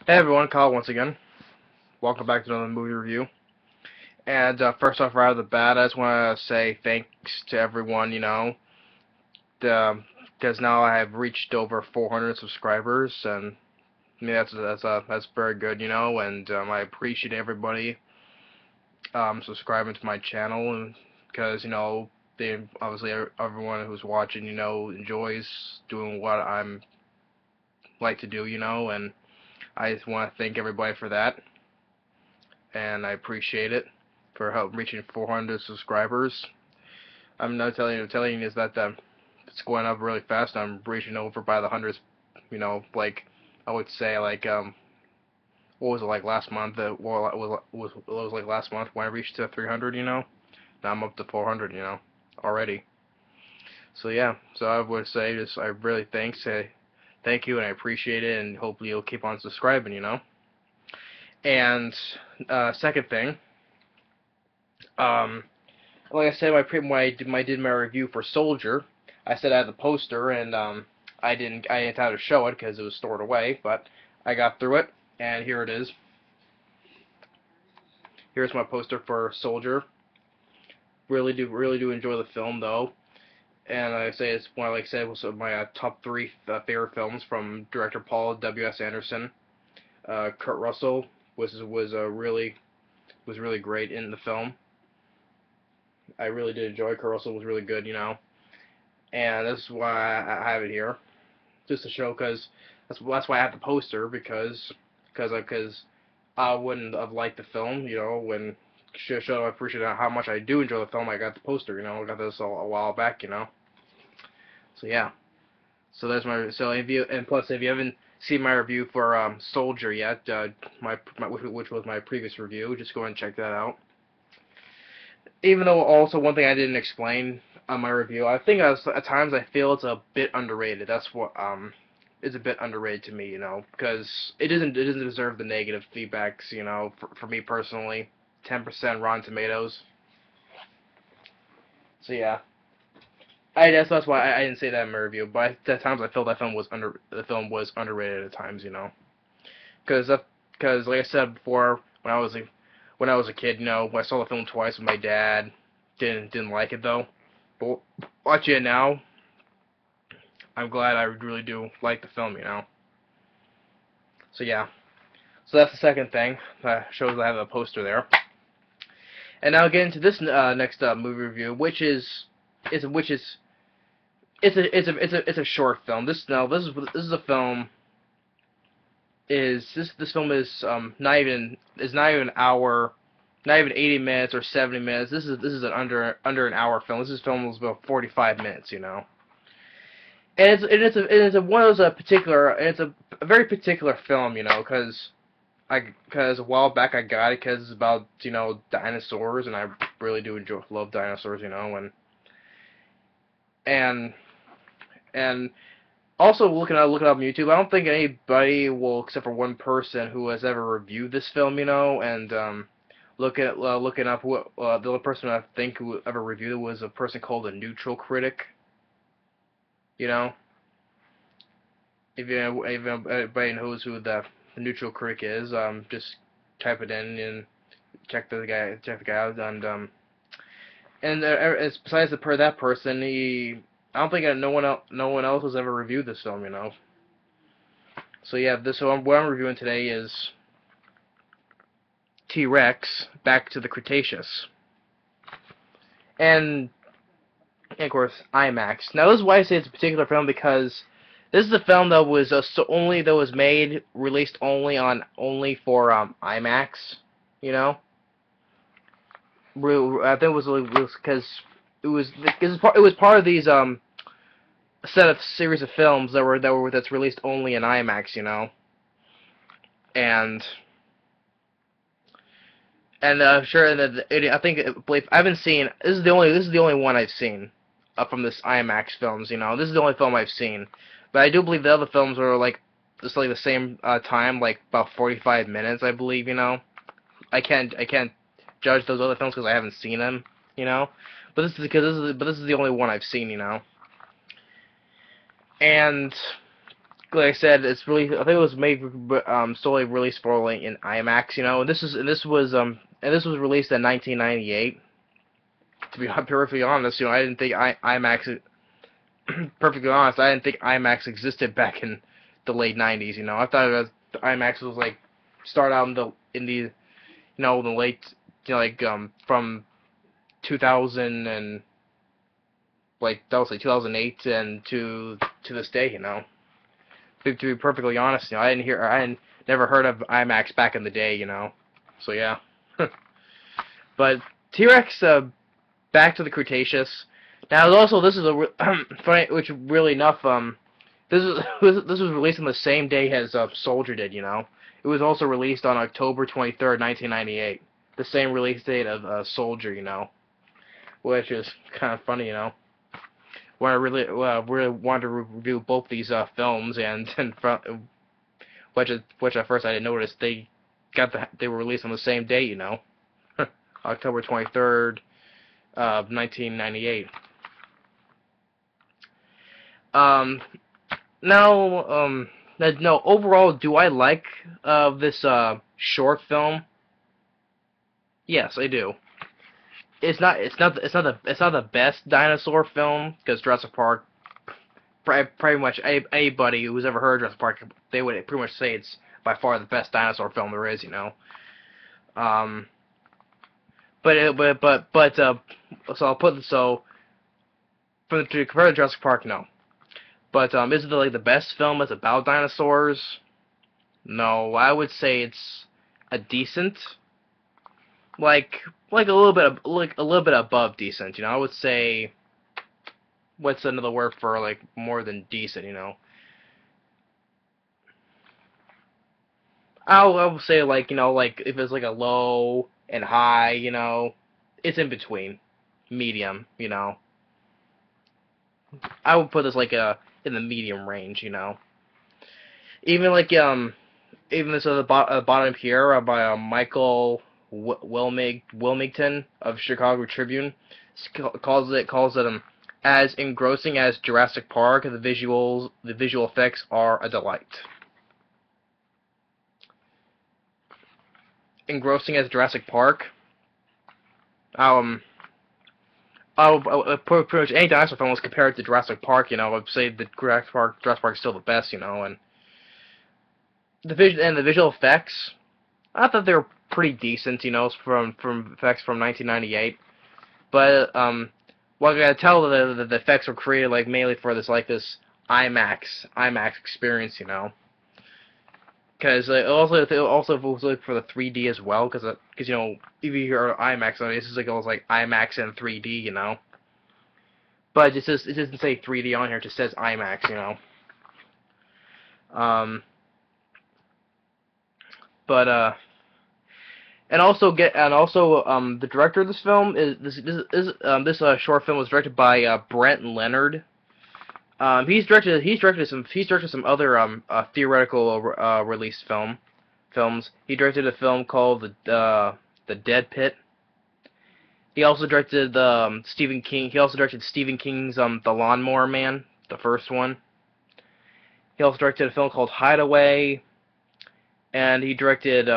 Hey everyone, Kyle once again. Welcome back to another movie review. And first off, right out of the bat, I just want to say thanks to everyone, because now I have reached over 400 subscribers, and I mean, that's very good, and I appreciate everybody subscribing to my channel, and because they obviously everyone who's watching, enjoys doing what I'm like to do, and I just want to thank everybody for that. And I appreciate it for help reaching 400 subscribers. I'm not telling you is that it's going up really fast. I'm reaching over by the hundreds. Like I would say, like what was it like last month? Well, it was like last month when I reached 300. Now I'm up to 400. Already. So yeah. So I would say just I really thank you, and I appreciate it, and hopefully you'll keep on subscribing. And second thing, like I said, when I did my review for Soldier, I said I had the poster, and I didn't have to show it because it was stored away, but I got through it, and here it is. Here's my poster for Soldier. Really do enjoy the film though, and like I say, it's one like I said was my top three favorite films from director Paul W.S. Anderson. Kurt Russell was really great in the film. I really did enjoy. Kurt Russell was really good, and this is why I have it here, just to show, because that's why I have the poster, because I wouldn't have liked the film, when show I appreciate how much I do enjoy the film. I got the poster, I got this a while back, So yeah, so that's my plus if you haven't seen my review for Soldier yet, which was my previous review, just go ahead and check that out. Even though also one thing I didn't explain on my review, I think at times I feel it's a bit underrated. That's what is a bit underrated to me, because it doesn't deserve the negative feedbacks, for me personally. 10% Rotten Tomatoes. So yeah, that's why I didn't say that in my review. But at times I feel the film was underrated at times, because like I said before, when I was a kid, I saw the film twice with my dad. Didn't like it though. But watching it now, I'm glad I really do like the film, So yeah. So that's the second thing. That shows I have a poster there. And now get into this next movie review, which is it's a short film. This is a film. This film is not even an hour, not even 80 minutes or 70 minutes. This is an under an hour film. This film was about 45 minutes, And it's a one of those particular, and it's a very particular film, because a while back I got it because it's about dinosaurs, and I really do love dinosaurs, and also looking up on YouTube, I don't think anybody will, except for one person who has ever reviewed this film, and looking up who the only person I think who ever reviewed it was a person called a neutral critic, If anybody knows who the neutral critic is, just type it in and check the guy out, and besides that person, I don't think no one else has ever reviewed this film, So yeah, what I'm reviewing today is T-Rex: Back to the Cretaceous, and of course IMAX. Now this is why I say it's a particular film, because this is a film that was released only for IMAX, I think it was because it was part of these set of series of films that's released only in IMAX, and sure, and I haven't seen, this is the only one I've seen from this IMAX films, this is the only film I've seen, but I do believe the other films are like just like the same time, like about 45 minutes, I believe, I can't judge those other films because I haven't seen them, but this is the only one I've seen, and like I said, it's really, I think it was made solely released for like in IMAX, you know. And this was released in 1998. To be perfectly honest, you know, I didn't think IMAX. Perfectly honest, I didn't think IMAX existed back in the late 90s. You know, I thought IMAX was like start out in the you know, in the late, you know, like from 2000 and like that was like 2008 and to this day, you know. To be perfectly honest, you know, I hadn't never heard of IMAX back in the day, you know. So yeah. But T-Rex, back to the Cretaceous. Now, also, this is a funny, which really enough, this is this was released on the same day as Soldier did, you know. It was also released on October 23rd, 1998, the same release date of Soldier, you know, which is kind of funny, you know. When I really wanted to review both these films, and which at first I didn't notice, they were released on the same day, you know, October 23rd, 1998. Um, no, overall, do I like this short film? Yes, I do. It's not the best dinosaur film, because Jurassic Park, pretty much anybody who's ever heard Jurassic Park, they would pretty much say it's by far the best dinosaur film there is, you know. Um, so I'll put so to compare to Jurassic Park, no. But is it like the best film that's about dinosaurs? No, I would say it's a decent, like a little bit a little bit above decent. You know, I would say, what's another word for like more than decent? You know, I would say, like, you know, like if it's like a low and high, you know, it's in between, medium. You know, I would put this like in the medium range. You know, even like even this at the bottom here by Michael Wilmington of Chicago Tribune calls it as engrossing as Jurassic Park. The visual effects are a delight. Engrossing as Jurassic Park. Pretty much any dinosaur film was compared to Jurassic Park. You know, I'd say that Jurassic Park is still the best. You know, and the visual effects, I thought they were pretty decent, you know, from effects from 1998. But well, I gotta tell the effects were created like mainly for this IMAX experience, you know. Because also was like for the 3D as well, because you know, if you hear IMAX, it's like almost like IMAX and 3D, you know. But it doesn't say 3D on here; it just says IMAX, you know. But and also the director of this film is this short film was directed by Brent Leonard. He's directed some other theoretical release films. He directed a film called the Dead Pit. He also directed Stephen King. He also directed Stephen King's The Lawnmower Man, the first one. He also directed a film called Hideaway, and he directed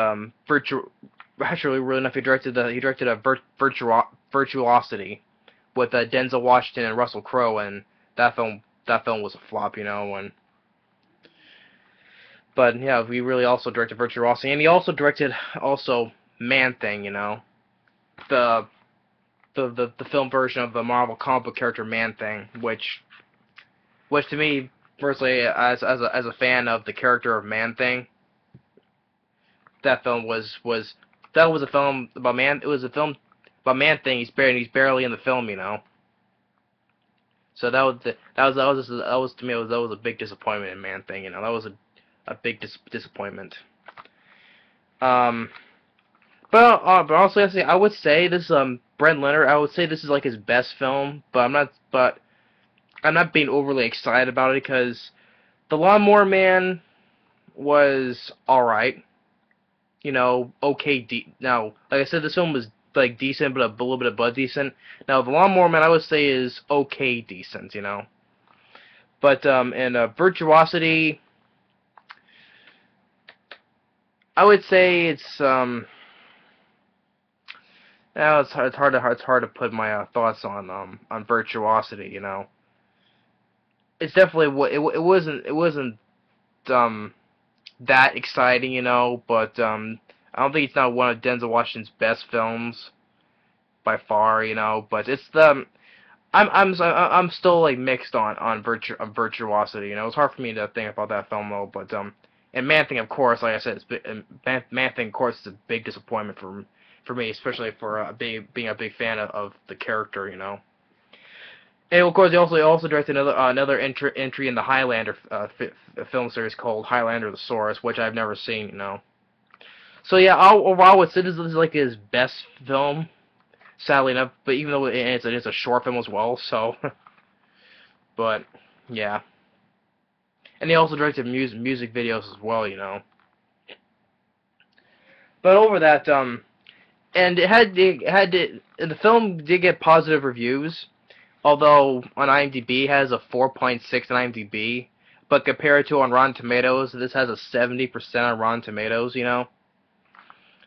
actually, really enough, he directed Virtuosity with Denzel Washington and Russell Crowe, and that film was a flop, you know. But yeah, we really also directed Virtuosity, and he also directed Man Thing, you know, the film version of the Marvel comic book character Man Thing, which to me personally, as a fan of the character of Man Thing, that film was a film about Man. It was a film about Man Thing. He's barely in the film, you know. So that was to me, that was a big disappointment in Man Thing, you know. That was a big disappointment. But honestly, I would say this Brent Leonard. I would say this is like his best film, but I'm not being overly excited about it, because The Lawnmower Man was alright. You know, okay. Now, like I said, this film was like decent, but a little bit above decent. Now, The Lawnmower Man, I would say, is okay decent, you know. But in Virtuosity, I would say it's now it's hard to put my thoughts on virtuosity. You know, it's definitely it wasn't um that exciting. You know, but I don't think it's not one of Denzel Washington's best films by far. You know, but it's the I'm still like mixed on virtuosity. You know, it's hard for me to think about that film though. But and Man Thing, of course, like I said, Man Thing, of course, is a big disappointment for me, especially for being a big fan of the character. You know, and of course, he also directed another entry in the Highlander film series called Highlander: The Source, which I've never seen. You know, so yeah, overall, I would say this is like his best film. Sadly enough, but even though it's a short film as well, so, but, yeah. And he also directed music videos as well, you know. But over that, and the film did get positive reviews, although on IMDb it has a 4.6 on IMDb, but compared to on Rotten Tomatoes, this has a 70% on Rotten Tomatoes, you know.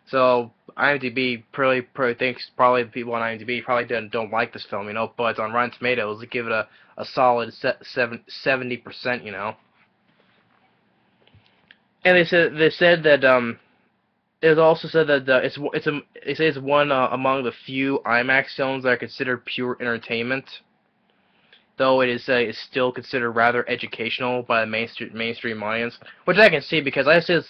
So IMDb probably thinks the people on IMDb probably don't like this film, you know. But on Rotten Tomatoes, they give it a solid 70%, you know. And they said that it also said that they say it's one among the few IMAX films that are considered pure entertainment, though it's still considered rather educational by the mainstream audience, which I can see because I say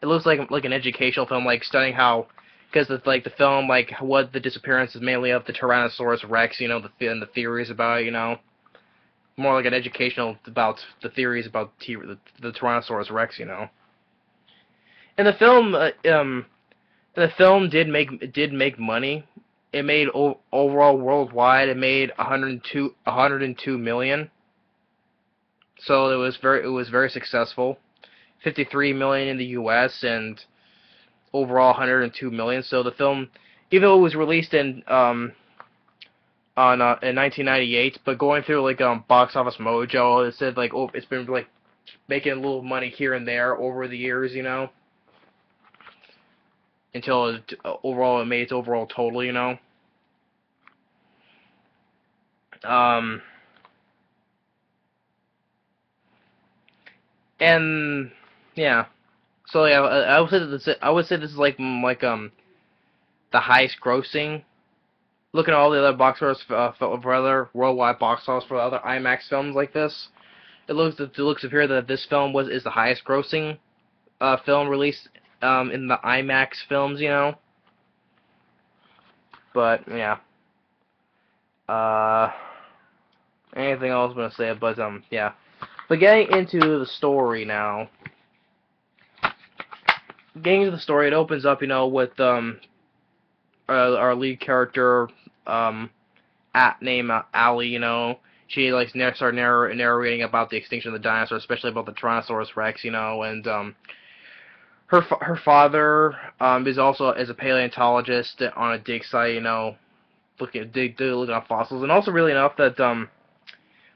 it looks like an educational film, like studying how, because it's like the film, like what the disappearance is mainly of the Tyrannosaurus Rex, you know, and the theories about it, you know, more like an educational about the theories about the Tyrannosaurus Rex, you know. And the film did make money. It made overall worldwide. It made 102 million. So it was very successful. 53 million in the U.S. and overall 102 million. So the film, even though it was released in 1998, but going through like Box Office Mojo, it said like it's been like making a little money here and there over the years, you know, until overall it made its overall total, you know. And yeah, so yeah, I would say this is like the highest grossing. Looking at all the other box office for other worldwide box office for other IMAX films like this, it looks appear that this film is the highest grossing film released in the IMAX films, you know. But yeah, anything else I'm gonna say? But yeah. But getting into the story now. Getting into the story, it opens up, you know, with our lead character named Allie, you know. She like start narrating about the extinction of the dinosaurs, especially about the Tyrannosaurus Rex, you know, and her father is a paleontologist on a dig site, you know, looking at fossils, and also really enough that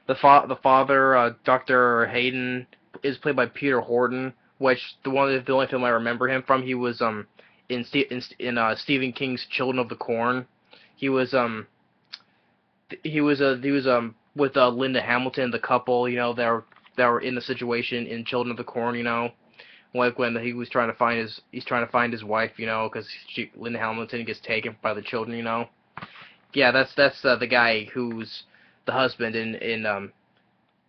the father, Dr. Hayden, is played by Peter Horton, which the only film I remember him from, he was in Stephen King's Children of the Corn. He was with Linda Hamilton, the couple, you know, that were in the situation in Children of the Corn, you know, like when he's trying to find his wife, you know, because Linda Hamilton gets taken by the children, you know. Yeah, that's the guy who's the husband in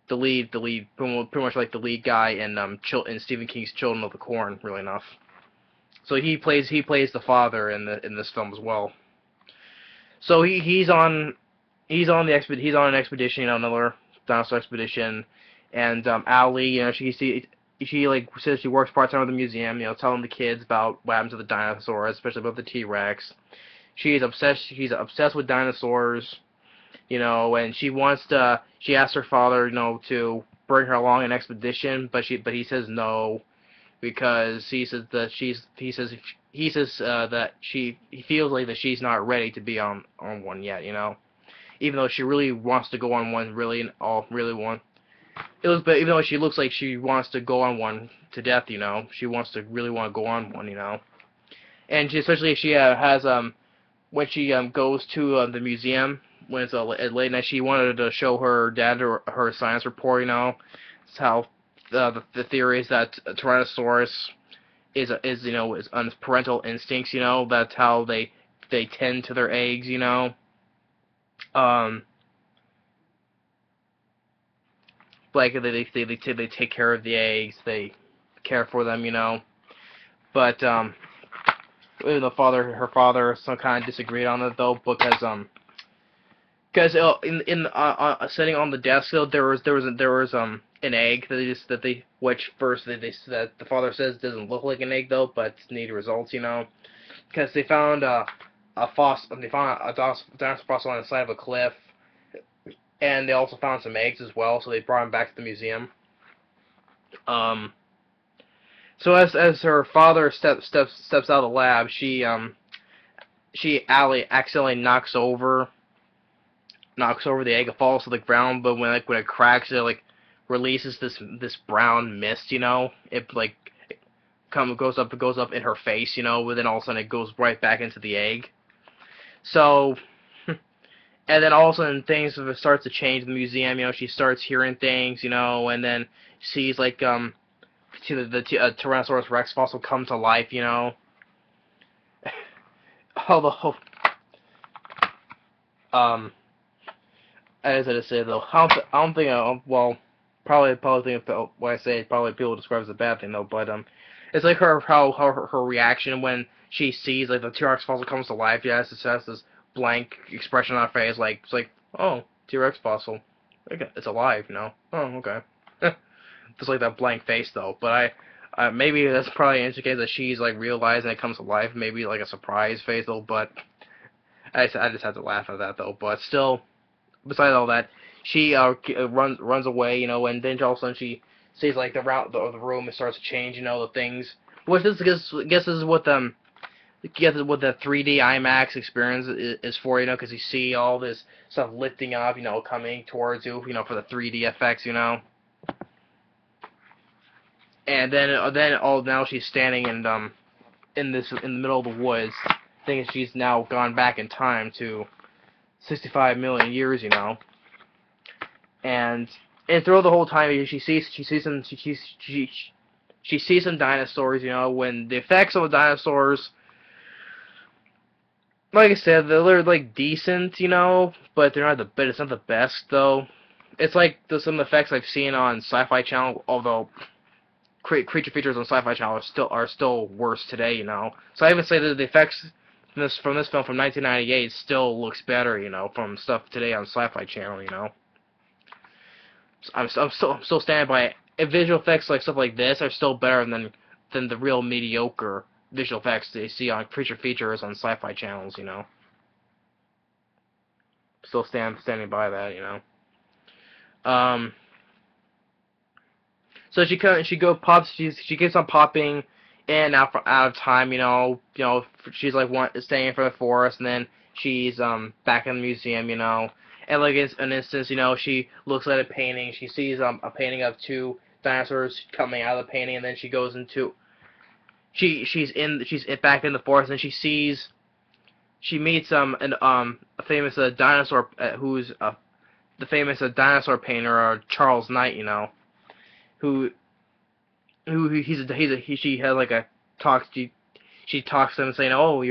the lead pretty much like the lead guy in Stephen King's Children of the Corn, really enough. So he plays the father in this film as well. So he's on an expedition, you know, another dinosaur expedition, and Allie, you know, she like says she works part-time at the museum, you know, telling the kids about what happened to the dinosaurs, especially about the T-Rex. She's obsessed with dinosaurs, you know, and she asks her father, you know, to bring her along an expedition, but he says no, because he says that he feels like that she's not ready to be on one yet, you know, even though she really wants to go on one, really want. even though she looks like she wants to go on one to death, you know, she wants to really want to go on one, you know, and especially if she has when she goes to the museum when it's at late night, she wanted to show her dad her science report, you know, it's how the theory is that Tyrannosaurus is you know is on parental instincts, you know, that's how they tend to their eggs, you know, um. Like they take care of the eggs, they care for them, you know. But even her father, some kind of disagreed on it though, because in sitting on the desk though, there was an egg that they which first that the father says doesn't look like an egg though, but it's neat results, you know, because they found they found a dinosaur fossil on the side of a cliff. And they also found some eggs as well, so they brought him back to the museum. So as her father steps out of the lab, she accidentally knocks over the egg. It falls to the ground, but when it cracks, it like releases this brown mist. You know, it like goes up in her face. You know, but then all of a sudden it goes right back into the egg. So. And then all of a sudden things start to change in the museum, you know, she starts hearing things, you know, and then sees like the Tyrannosaurus Rex fossil come to life, you know. Although as I said though, I don't think well probably think what I say probably people describe as a bad thing though, but it's like her reaction when she sees like the T-Rex fossil comes to life. Yeah, it has this blank expression on her face, like it's like, oh, T-Rex fossil, okay, it's alive, you know. Oh, okay. Just like that blank face though. But maybe that's probably indicates that she's like realizing it comes to life. Maybe like a surprise face though. But I just had to laugh at that though. But still, besides all that, she runs away, you know, and then all of a sudden she sees like the room starts to change, you know, the things. Which this guess this is what the 3D IMAX experience is for, you know, because you see all this stuff lifting up, you know, coming towards you, you know, for the 3D effects, you know. And then now she's standing in the middle of the woods, thinking she's now gone back in time to 65 million years, you know. And throughout the whole time, she sees some dinosaurs, you know. When the effects of the dinosaurs, like I said, they're like decent, you know, but they're not it's not the best though. It's like some of the effects I've seen on Sci-Fi Channel, although creature features on Sci-Fi Channel are still worse today, you know. So I even say that the effects from this film from 1998 still looks better, you know, from stuff today on Sci-Fi Channel, you know. So I'm still standing by it. If visual effects like stuff like this are still better than the real mediocre visual effects they see on creature features on Sci-Fi channels, you know. Still standing by that, you know. So she keeps on popping in and out of time, you know. She's like staying for the forest, and then she's back in the museum, you know. And like in an instance, you know, she looks at a painting. She sees a painting of two dinosaurs coming out of the painting, and then she goes into she's back in the forest, and she meets a famous dinosaur who's the famous dinosaur painter Charles Knight, you know, who she has like a talk. She talks to him saying, oh,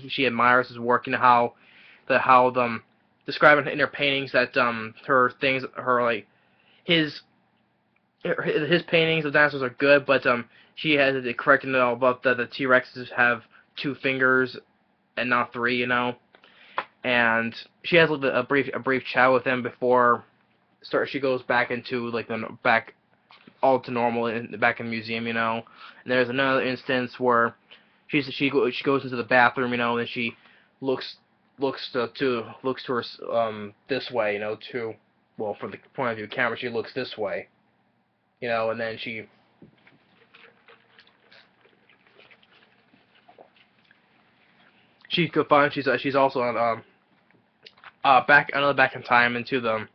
she admires his work, and how describing in her paintings that his paintings of dinosaurs are good, but she has it correcting it all about that the T-Rexes have 2 fingers and not 3, you know. And she has a brief chat with him before she goes back into like back all to normal back in the museum, you know. And there's another instance where she goes into the bathroom, you know, and she looks to her this way, you know, from the point of view of the camera, she looks this way, you know, and then she's also on back in time into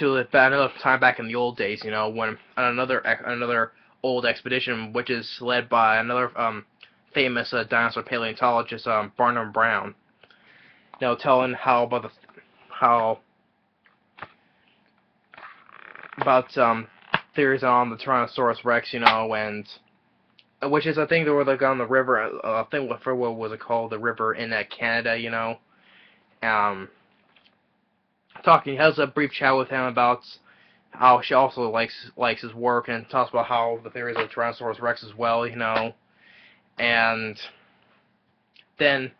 another time back in the old days, when another old expedition, which is led by another famous dinosaur paleontologist, Barnum Brown. Telling how about theories on the Tyrannosaurus Rex, and which is, I think, they were like on the river. I think what was it called, the river in Canada, um, talking, has a brief chat with him about how she also likes his work, and talks about how the theories of Tyrannosaurus Rex as well, and then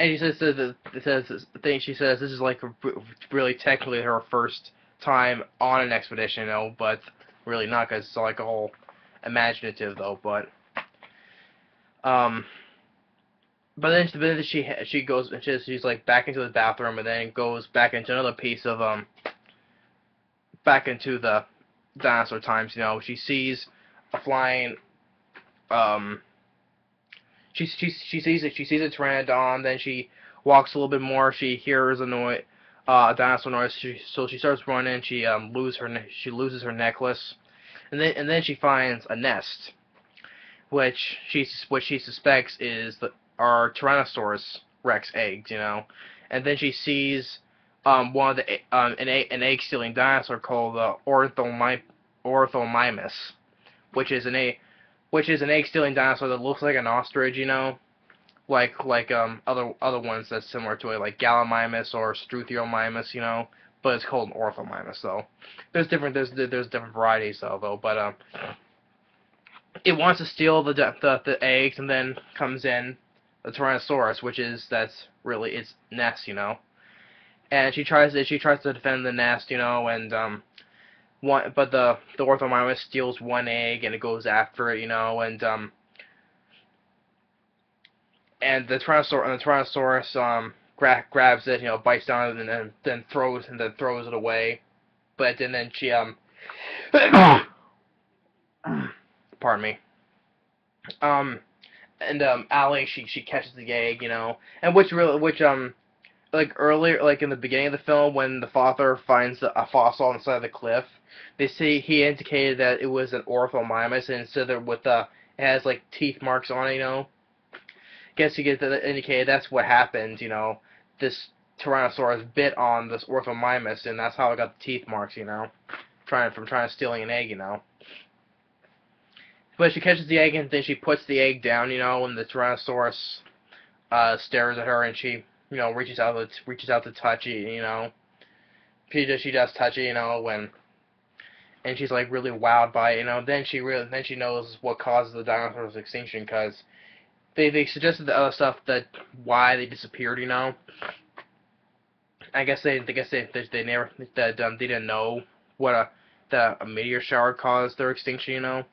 and she says this is like really technically her first time on an expedition, but really not, because it's like all imaginative though, um. But then she goes and she's like back into the bathroom, and then goes back into another piece of back into the dinosaur times. She sees a flying she sees a pteranodon. Then she walks a little bit more. She hears a dinosaur noise. So she starts running. She loses her necklace, and then she finds a nest, which she suspects is are Tyrannosaurus Rex eggs, and then she sees one of the an egg-stealing dinosaur called the Orthomymus, which is an egg-stealing dinosaur that looks like an ostrich, like other ones that's similar to it, like Gallimimus or Struthiomimus, but it's called an Orthomymus. So there's different varieties though, but it wants to steal the eggs, and then comes in the Tyrannosaurus, that's really its nest, and she tries to defend the nest, and but the Orthomymus steals one egg, and it goes after it, and the Tyrannosaurus grabs it, bites down it, and then throws it away, but then she pardon me. And Allie, she catches the egg, and like earlier, like in the beginning of the film, when the father finds a fossil on the side of the cliff, they see he indicated that it was an Orthomymus, and instead of it has like teeth marks on it, Guess he gets indicated that's what happened, this Tyrannosaurus bit on this Orthomymus, and that's how it got the teeth marks, trying to stealing an egg, But she catches the egg, and then she puts the egg down, and the Tyrannosaurus stares at her, and she, reaches out to touch it, She does touch it, and she's like really wowed by it, Then she knows what causes the dinosaurs' extinction, because they suggested the other stuff, that why they disappeared, I guess they never they didn't know what a meteor shower caused their extinction,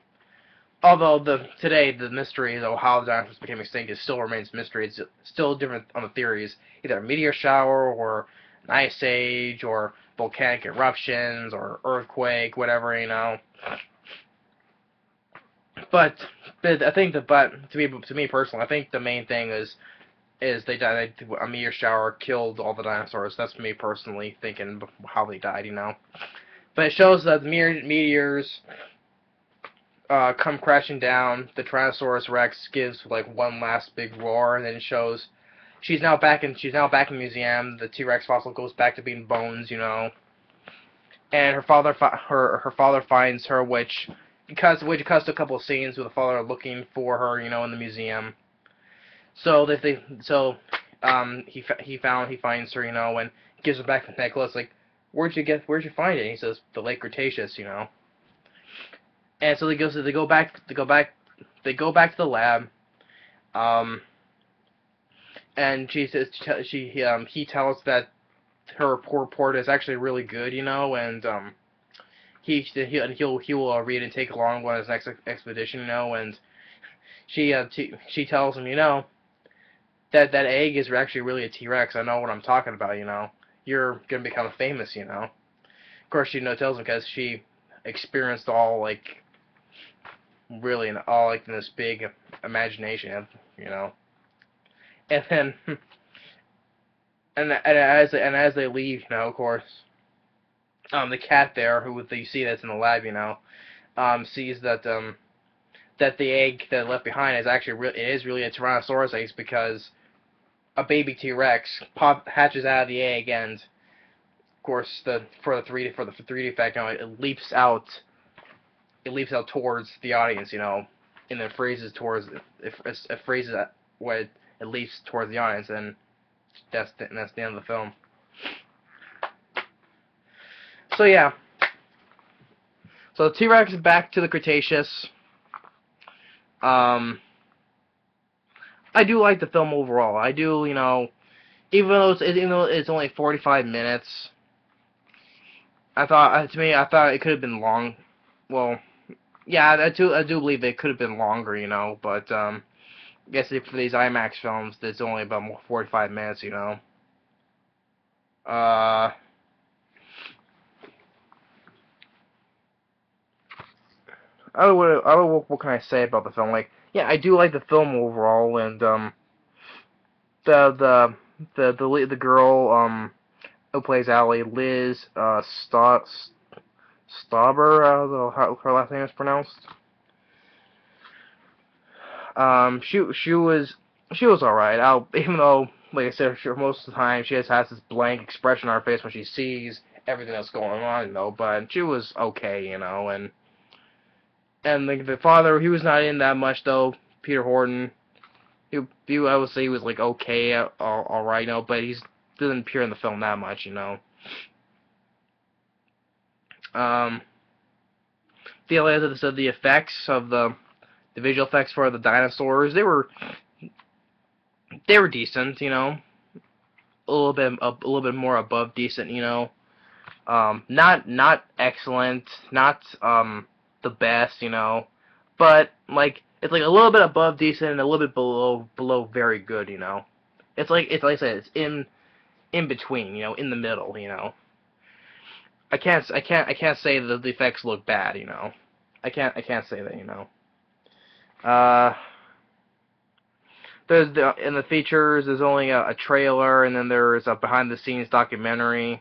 Although today the mystery of how the dinosaurs became extinct still remains a mystery. It's still different on the theories, either a meteor shower or an ice age or volcanic eruptions or earthquake, whatever, But I think to me personally, I think the main thing is they died. A meteor shower killed all the dinosaurs. That's me personally thinking how they died, But it shows that the meteors come crashing down. The Tyrannosaurus Rex gives like one last big roar, and then it shows she's now back in the museum. The T-Rex fossil goes back to being bones, And her father finds her, which cuts to a couple of scenes with the father looking for her, in the museum. So he finds her, and gives her back the necklace. Like, where'd you find it? And he says, the late Cretaceous, And so they go back to the lab, and she says he tells that her report is actually really good, and he will read and take along on his next expedition, and she tells him, that egg is actually really a T-Rex. I know what I'm talking about, You're gonna become famous, Of course, she tells him because she experienced all like really all like in this big imagination, And then as they leave, of course, the cat there, who you see that's in the lab, sees that the egg that left behind is actually it is really a Tyrannosaurus egg, because a baby T-Rex hatches out of the egg, and of course for the 3D effect, it leaps out towards the audience, and then freezes towards it freezes when it leaps towards the audience, and that's the end of the film. So yeah, so the T-Rex is back to the Cretaceous. I do like the film overall. I do, even though it's only 45 minutes. I thought it could have been long. Well, yeah, I do believe it could have been longer, But I guess for these IMAX films, it's only about 45 minutes, Uh, what can I say about the film? Like, yeah, I do like the film overall, and the girl who plays Allie, Liz Stauber, how her last name is pronounced. She was alright. Even though, like I said, most of the time she just has this blank expression on her face when she sees everything that's going on, But she was okay, and the father, he was not in that much though. Peter Horton, I would say he was like okay, alright, but he doesn't appear in the film that much, the effects of the visual effects for the dinosaurs, they were decent, a little bit more above decent, not excellent, not the best, but like it's like a little bit above decent and a little bit below very good, It's like I said, it's in between, in the middle, I can't say that the effects look bad, I can't say that, in the features, there's only a trailer, and then there's a behind the scenes documentary.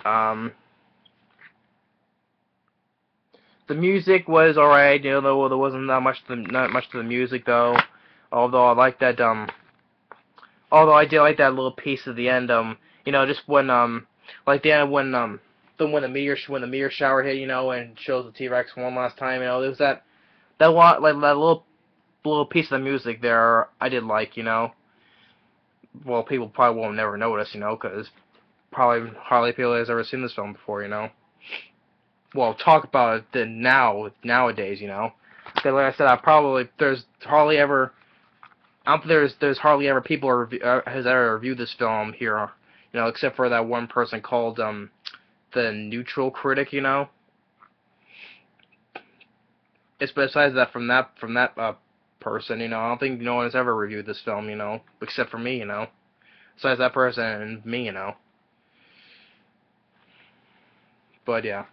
The music was alright, though there wasn't not much to the music though. Although I like that although I did like that little piece at the end, just when like the end when when the meteor shower hit, and shows the T-Rex one last time, there was that little piece of the music there I did like, Well, people probably won't never notice, because probably hardly people has ever seen this film before, Well, talk about it nowadays, Because like I said, there's hardly ever people has ever reviewed this film here, except for that one person called the neutral critic, It's besides that from that person, I don't think no one has ever reviewed this film, except for me, Besides that person and me, But yeah.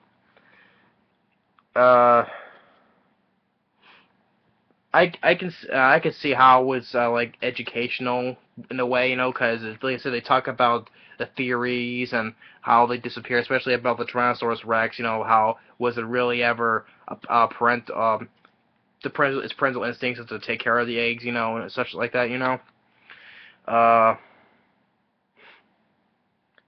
I can see how it's like educational in a way, because like I said, they talk about the theories and how they disappear, especially about the Tyrannosaurus Rex. How was it really ever its parental instincts is to take care of the eggs, and such like that,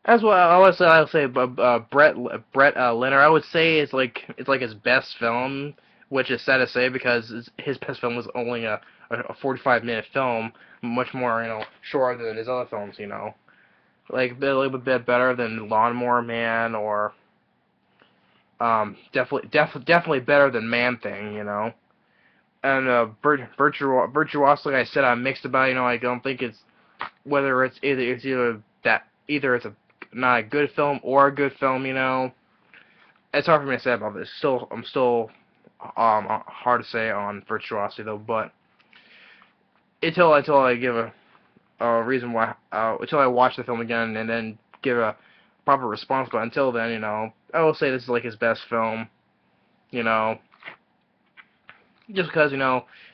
As well, I'll say Brett Leonard. I would say it's like his best film, which is sad to say because his best film was only a 45-minute film, much more shorter than his other films, like a little bit better than Lawnmower Man, or definitely better than Man Thing, And Virtuosity, I said I'm mixed about. I don't think it's whether it's either it's a not a good film or a good film, It's hard for me to say about this. I'm still hard to say on Virtuosity though, but until I give a reason why until I watch the film again and then give a proper response, but until then, I will say this is like his best film, just because,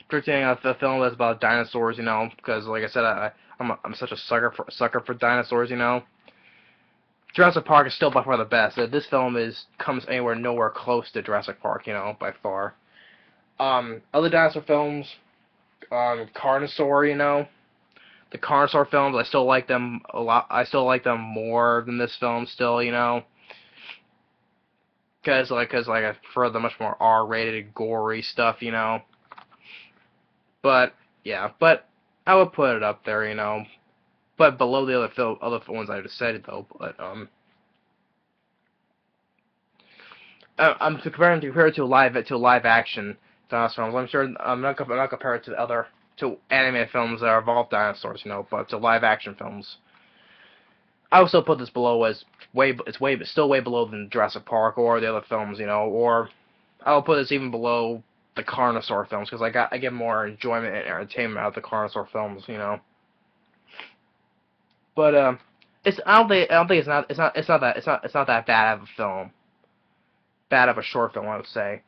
directing a film that's about dinosaurs, because like I said, I'm such a sucker for dinosaurs, Jurassic Park is still by far the best. This film comes nowhere close to Jurassic Park, you know, by far. Other dinosaur films, Carnosaur, you know, the Carnosaur films, I still like them a lot. I still like them more than this film, still, you know, because I prefer the much more R-rated, gory stuff, you know. But yeah, but I would put it up there, you know, but below the other ones I just said, though. But I'm comparing to live action dinosaur films. I'm sure I'm not comparing it to animated films that involve dinosaurs, you know, but to live action films. I would still put this below as still way below than Jurassic Park or the other films, you know, or I would put this even below the Carnosaur films because I get more enjoyment and entertainment out of the Carnosaur films, you know. But I don't think it's not that bad of a film, bad of a short film, I would say.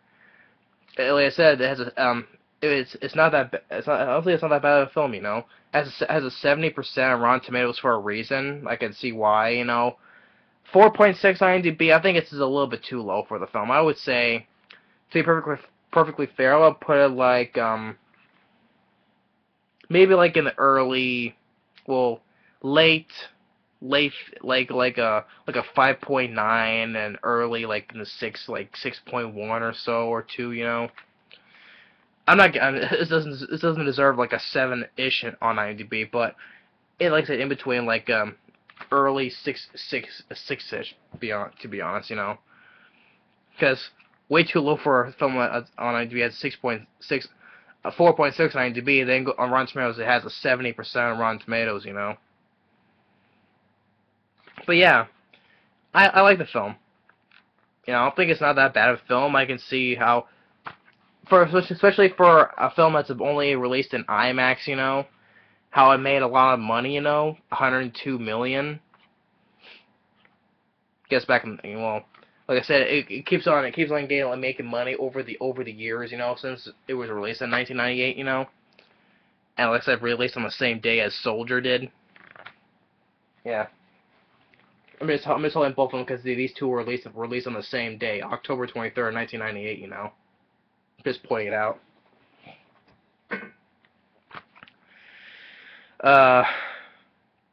Like I said, it has a it's not that I don't think it's not that bad of a film, you know. Has a 70% on Rotten Tomatoes for a reason. I can see why, you know. 4.6 IMDb, I think it's a little bit too low for the film. I would say, to be perfectly fair, I would put it like maybe like in the early, well, late like a 5.9 and early like in the 6.1 or so or 2, you know. This doesn't deserve like a 7-ish on IMDb, but like I said, in between like early 6-ish, to be honest, you know, because way too low for a film on IMDb. It has 6.6, 4.6 on IMDb. Then on Rotten Tomatoes, it has a 70% on Rotten Tomatoes, you know. But yeah, I like the film. You know, I don't think it's not that bad of a film. I can see how, especially for a film that's only released in IMAX, you know, how it made a lot of money, you know, 102 million. Guess back in, well, like I said, it keeps on getting making money over the years, you know, since it was released in 1998, you know, and like I said, released on the same day as Soldier did. Yeah. I'm just holding both of them because these two were released on the same day, October 23rd, 1998. You know, just pointing it out.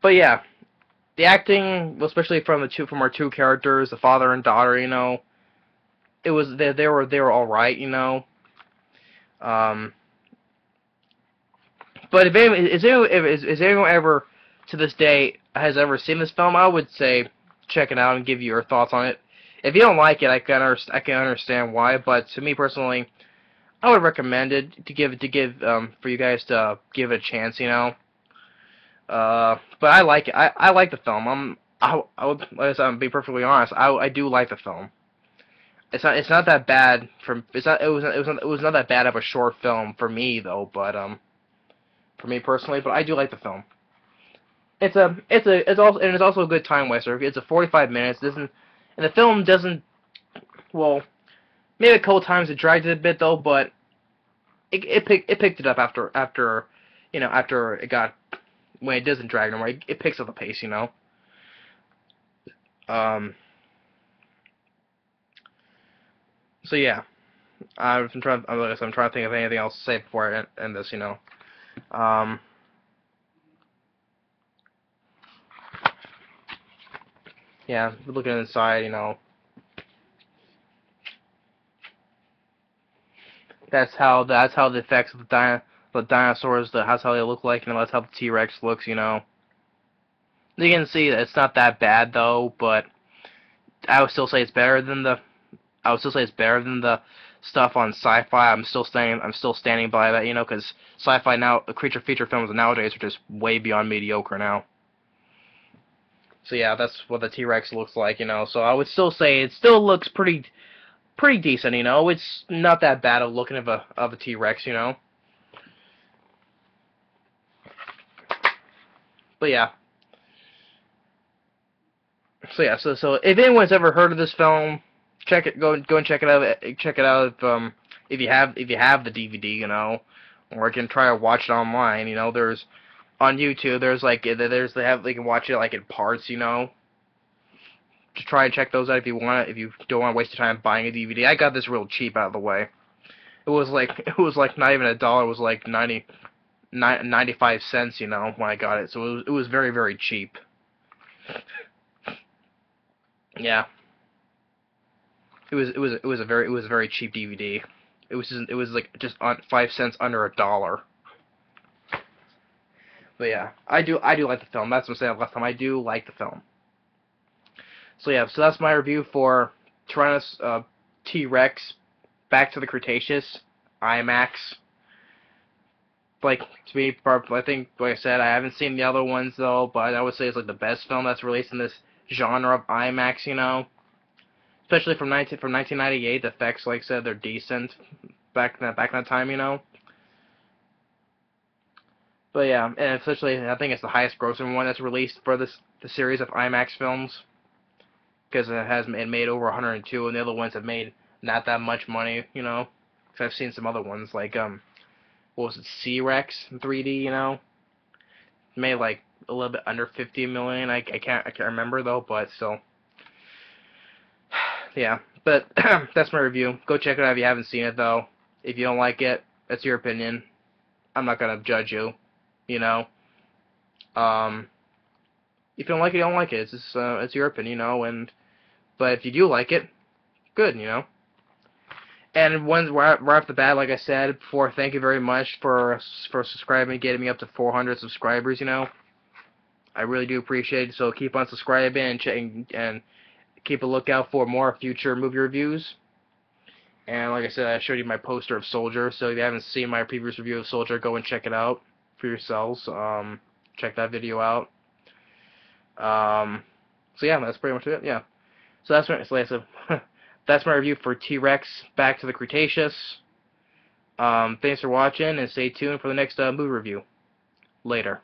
But yeah, the acting, especially from our two characters, the father and daughter, you know, they were all right, you know. But if anyone ever to this day has ever seen this film, I would say check it out and give you your thoughts on it. If you don't like it, I can understand why, but to me personally, I would recommend it for you guys to give it a chance, you know. But I like it. I like the film. I would, like I said, I'm be perfectly honest. I do like the film. It's not that bad it was not that bad of a short film for me though, but for me personally, but I do like the film. It's also a good time waster. It's a 45 minutes. And the film doesn't, well, maybe a couple times it dragged it a bit though, but it picked it up after you know, after it got, when it doesn't drag no more, it picks up the pace, you know. So yeah, I'm trying to think of anything else to say before I end this, you know. Yeah, looking inside, you know. That's how the effects of the dinosaurs, that's how they look like, you know. That's how the T-Rex looks, you know. You can see that it's not that bad though, but I would still say it's better than the stuff on Sci-Fi. I'm still standing by that, you know, because Sci-Fi now, the creature feature films nowadays are just way beyond mediocre now. So yeah, that's what the T-Rex looks like, you know. So I would still say it still looks pretty decent, you know. It's not that bad of looking of a T-Rex, you know. But yeah. So yeah, so if anyone's ever heard of this film, go and check it out. Check it out if you have the DVD, you know, or you can try to watch it online. You know, there's on YouTube. They can watch it like in parts, you know. try and check those out if you want it. If you don't want to waste your time buying a DVD, I got this real cheap out of the way. It was like not even $1. It was like 95 cents, you know, when I got it. So it was very, very cheap. Yeah. It was a very cheap DVD. It was like just on 5 cents under $1. But yeah, I do like the film. That's what I said last time. I do like the film. So yeah, so that's my review for Tyrannosaurus T-Rex Back to the Cretaceous IMAX. Like, to me, I think, like I said, I haven't seen the other ones though, but I would say it's like the best film that's released in this genre of IMAX, you know. Especially from 1998, the effects, like I said, they're decent back in that time, you know. But yeah, and especially I think it's the highest grossing one that's released for the series of IMAX films, because it made over 102, and the other ones have made not that much money, you know. Because I've seen some other ones like what was it, C-Rex in 3D, you know, it made like a little bit under 50 million. I can't remember though, but still. Yeah, but that's my review. Go check it out if you haven't seen it though. If you don't like it, that's your opinion. I'm not gonna judge you, you know. If you don't like it, you don't like it. It's just, it's your opinion, you know. But if you do like it, good, you know. And right off the bat, like I said before, thank you very much for subscribing, getting me up to 400 subscribers, you know. I really do appreciate it. So keep on subscribing and keep a lookout for more future movie reviews. And like I said, I showed you my poster of Soldier, so if you haven't seen my previous review of Soldier, go and check it out for yourselves. Check that video out. So yeah, that's pretty much it. Yeah. So that's my review for T-Rex Back to the Cretaceous. Thanks for watching, and stay tuned for the next movie review. Later.